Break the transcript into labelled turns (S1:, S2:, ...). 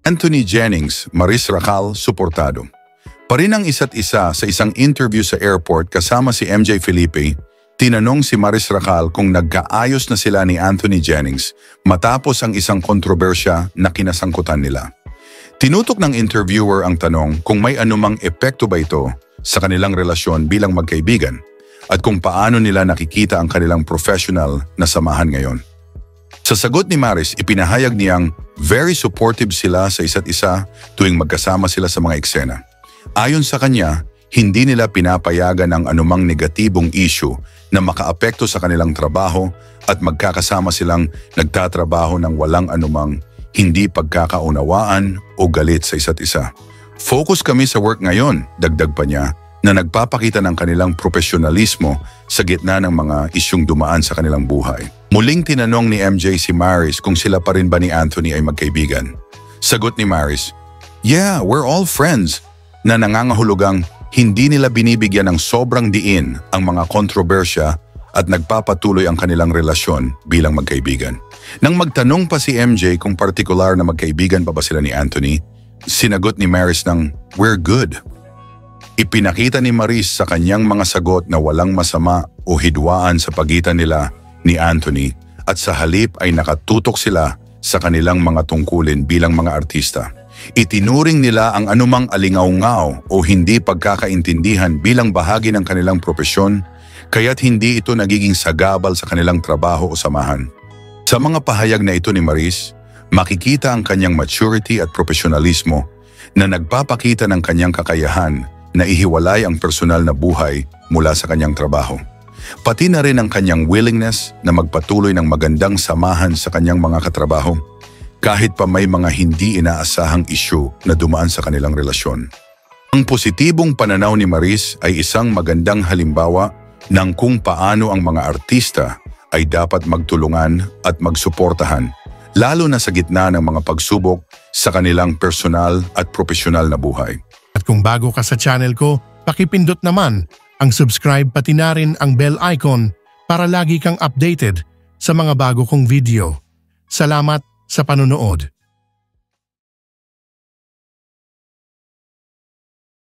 S1: Anthony Jennings, Maris Racal, suportado. Parin ang isa't isa sa isang interview sa airport kasama si MJ Felipe, tinanong si Maris Racal kung nagkaayos na sila ni Anthony Jennings matapos ang isang kontrobersya na kinasangkutan nila. Tinutok ng interviewer ang tanong kung may anumang epekto ba ito sa kanilang relasyon bilang magkaibigan at kung paano nila nakikita ang kanilang professional na samahan ngayon. Sa sagot ni Maris, ipinahayag niyang very supportive sila sa isa't isa tuwing magkasama sila sa mga eksena. Ayon sa kanya, hindi nila pinapayagan ang anumang negatibong issue na makaapekto sa kanilang trabaho at magkakasama silang nagtatrabaho ng walang anumang hindi pagkakaunawaan o galit sa isa't isa. Focus kami sa work ngayon, dagdag pa niya, na nagpapakita ng kanilang profesionalismo sa gitna ng mga isyung dumaan sa kanilang buhay. Muling tinanong ni MJ si Maris kung sila pa rin ba ni Anthony ay magkaibigan. Sagot ni Maris, "Yeah, we're all friends," na nangangahulugang hindi nila binibigyan ng sobrang diin ang mga kontrobersya at nagpapatuloy ang kanilang relasyon bilang magkaibigan. Nang magtanong pa si MJ kung partikular na magkaibigan pa ba sila ni Anthony, sinagot ni Maris ng, "We're good." Ipinakita ni Maris sa kanyang mga sagot na walang masama o hidwaan sa pagitan nila ni Anthony at sa halip ay nakatutok sila sa kanilang mga tungkulin bilang mga artista. Itinuring nila ang anumang alingaw-ngaw o hindi pagkakaintindihan bilang bahagi ng kanilang propesyon, kaya't hindi ito nagiging sagabal sa kanilang trabaho o samahan. Sa mga pahayag na ito ni Maris, makikita ang kanyang maturity at profesionalismo na nagpapakita ng kanyang kakayahan na ihiwalay ang personal na buhay mula sa kanyang trabaho. Pati na rin ang kanyang willingness na magpatuloy ng magandang samahan sa kanyang mga katrabaho, kahit pa may mga hindi inaasahang isyu na dumaan sa kanilang relasyon. Ang positibong pananaw ni Maris ay isang magandang halimbawa ng kung paano ang mga artista ay dapat magtulungan at magsuportahan, lalo na sa gitna ng mga pagsubok sa kanilang personal at profesional na buhay.
S2: At kung bago ka sa channel ko, pakipindot naman ang subscribe pati na rin ang bell icon para lagi kang updated sa mga bago kong video. Salamat sa panonood.